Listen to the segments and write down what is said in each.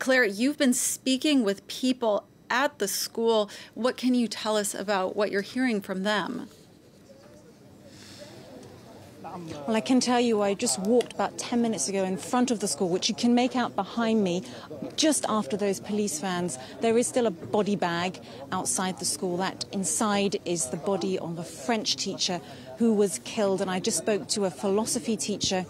Claire, you've been speaking with people at the school. What can you tell us about what you're hearing from them? Well, I can tell you I just walked about 10 minutes ago in front of the school, which you can make out behind me, just after those police vans. There is still a body bag outside the school. That inside is the body of a French teacher who was killed. And I just spoke to a philosophy teacher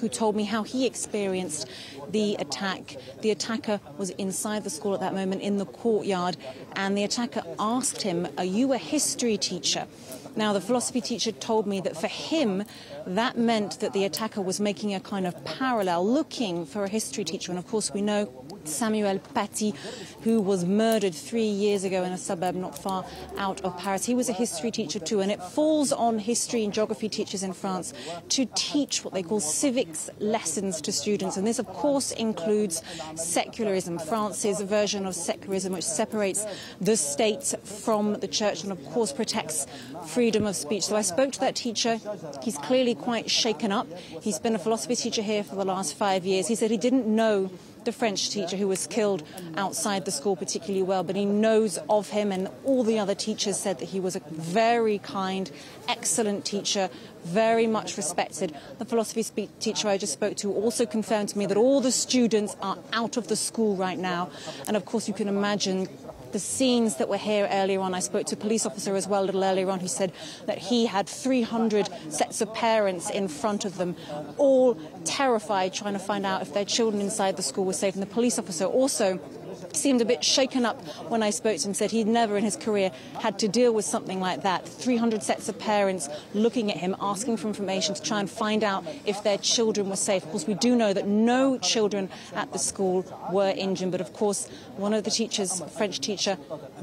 who told me how he experienced the attack. The attacker was inside the school at that moment in the courtyard, and the attacker asked him, "Are you a history teacher?" Now, the philosophy teacher told me that for him, that meant that the attacker was making a kind of parallel, looking for a history teacher. And of course, we know Samuel Paty, who was murdered 3 years ago in a suburb not far out of Paris. He was a history teacher too, and it falls on history and geography teachers in France to teach what they call civics lessons to students. And this, of course, includes secularism, France's version of secularism, which separates the state from the church and, of course, protects freedom of speech. So I spoke to that teacher. He's clearly quite shaken up. He's been a philosophy teacher here for the last 5 years. He said he didn't know the French teacher who was killed outside the school particularly well, but he knows of him, and all the other teachers said that he was a very kind, excellent teacher, very much respected. The philosophy teacher I just spoke to also confirmed to me that all the students are out of the school right now, and of course you can imagine the scenes that were here earlier on. I spoke to a police officer as well a little earlier on who said that he had 300 sets of parents in front of them, all terrified, trying to find out if their children inside the school were safe. And the police officer also seemed a bit shaken up when I spoke to him, said he'd never in his career had to deal with something like that. 300 sets of parents looking at him, asking for information to try and find out if their children were safe. Of course, we do know that no children at the school were injured, but of course, one of the teachers, a French teacher,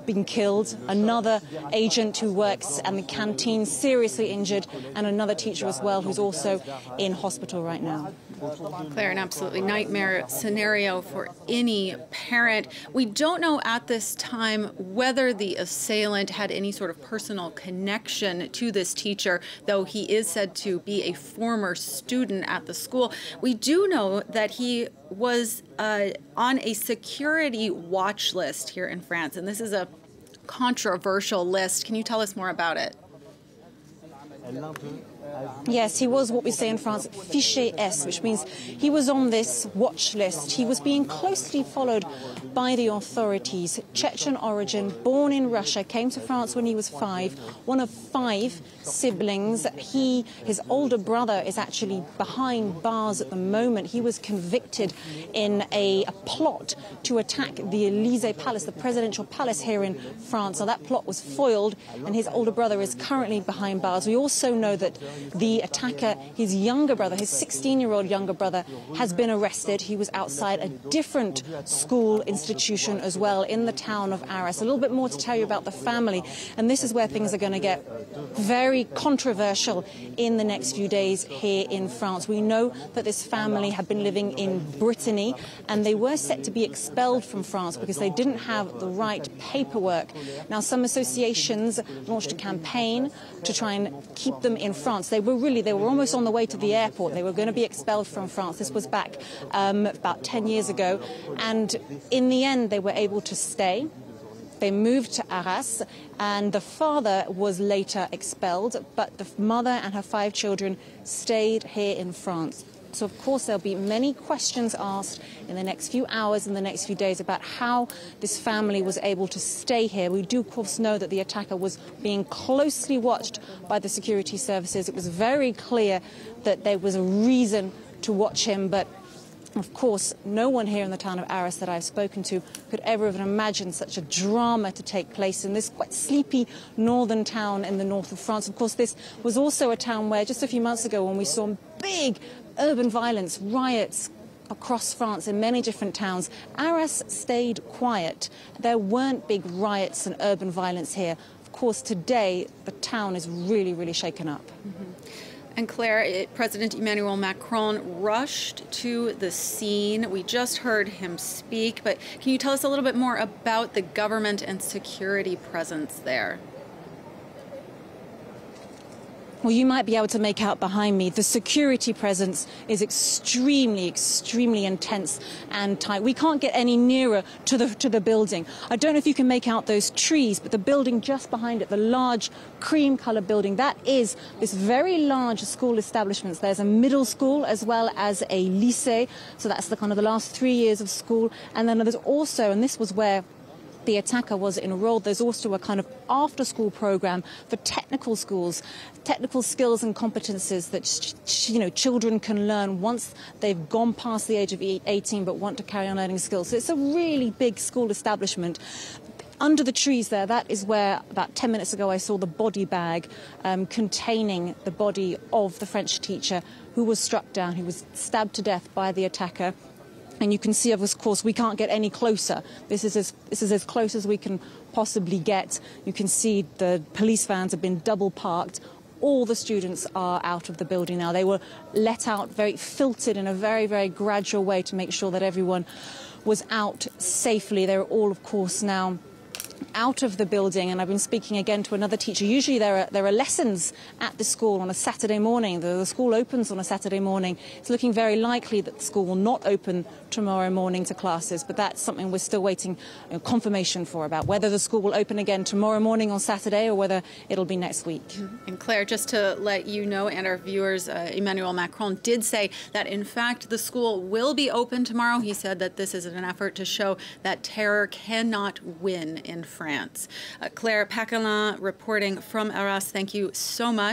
been killed, another agent who works in the canteen seriously injured, and another teacher as well who's also in hospital right now. Claire, an absolutely nightmare scenario for any parent. We don't know at this time whether the assailant had any sort of personal connection to this teacher, though he is said to be a former student at the school. We do know that he was on a security watch list here in France, and this is a controversial list. Can you tell us more about it? Yes, he was what we say in France, fiché S, which means he was on this watch list. He was being closely followed by the authorities. Chechen origin, born in Russia, came to France when he was 5, one of 5 siblings. His older brother is actually behind bars at the moment. He was convicted in a plot to attack the Élysée Palace, the presidential palace here in France. So that plot was foiled, and his older brother is currently behind bars. We also know that the attacker, his younger brother, his 16-year-old younger brother, has been arrested. He was outside a different school institution as well in the town of Arras. A little bit more to tell you about the family, and this is where things are going to get very controversial in the next few days here in France. We know that this family had been living in Brittany, and they were set to be expelled from France because they didn't have the right paperwork. Now, some associations launched a campaign to try and keep them in France. They were almost on the way to the airport. They were going to be expelled from France. This was back about 10 years ago. And in the end, they were able to stay. They moved to Arras, and the father was later expelled, but the mother and her 5 children stayed here in France. So, of course, there'll be many questions asked in the next few hours and the next few days about how this family was able to stay here. We do, of course, know that the attacker was being closely watched by the security services. It was very clear that there was a reason to watch him, but of course, no one here in the town of Arras that I've spoken to could ever have imagined such a drama to take place in this quite sleepy northern town in the north of France. Of course, this was also a town where just a few months ago, when we saw big urban violence, riots across France in many different towns, Arras stayed quiet. There weren't big riots and urban violence here. Of course, today, the town is really, really shaken up. Mm-hmm. And Claire, President Emmanuel Macron rushed to the scene. We just heard him speak, but can you tell us a little bit more about the government and security presence there? Well, you might be able to make out behind me, the security presence is extremely, extremely intense and tight. We can't get any nearer to the building. I don't know if you can make out those trees, but the building just behind it, the large cream-coloured building, that is this very large school establishment. There's a middle school as well as a lycée, so that's the kind of the last 3 years of school. And then there's also, and this was where the attacker was enrolled, there's also a kind of after-school program for technical schools, technical skills and competences that children can learn once they've gone past the age of 18 but want to carry on learning skills. So it's a really big school establishment. Under the trees there, that is where about 10 minutes ago I saw the body bag containing the body of the French teacher who was struck down, who was stabbed to death by the attacker. And you can see, of course, we can't get any closer. This is as close as we can possibly get. You can see the police vans have been double parked. All the students are out of the building now. They were let out, filtered in a very, very gradual way to make sure that everyone was out safely. They're all, of course, now out of the building, and I've been speaking again to another teacher. Usually there are lessons at the school on a Saturday morning. The school opens on a Saturday morning. It's looking very likely that the school will not open tomorrow morning to classes, but that's something we're still waiting confirmation for, about whether the school will open again tomorrow morning on Saturday or whether it'll be next week. And Claire, just to let you know and our viewers, Emmanuel Macron did say that in fact the school will be open tomorrow. He said that this is an effort to show that terror cannot win in France. Claire Paccalin reporting from Arras. Thank you so much.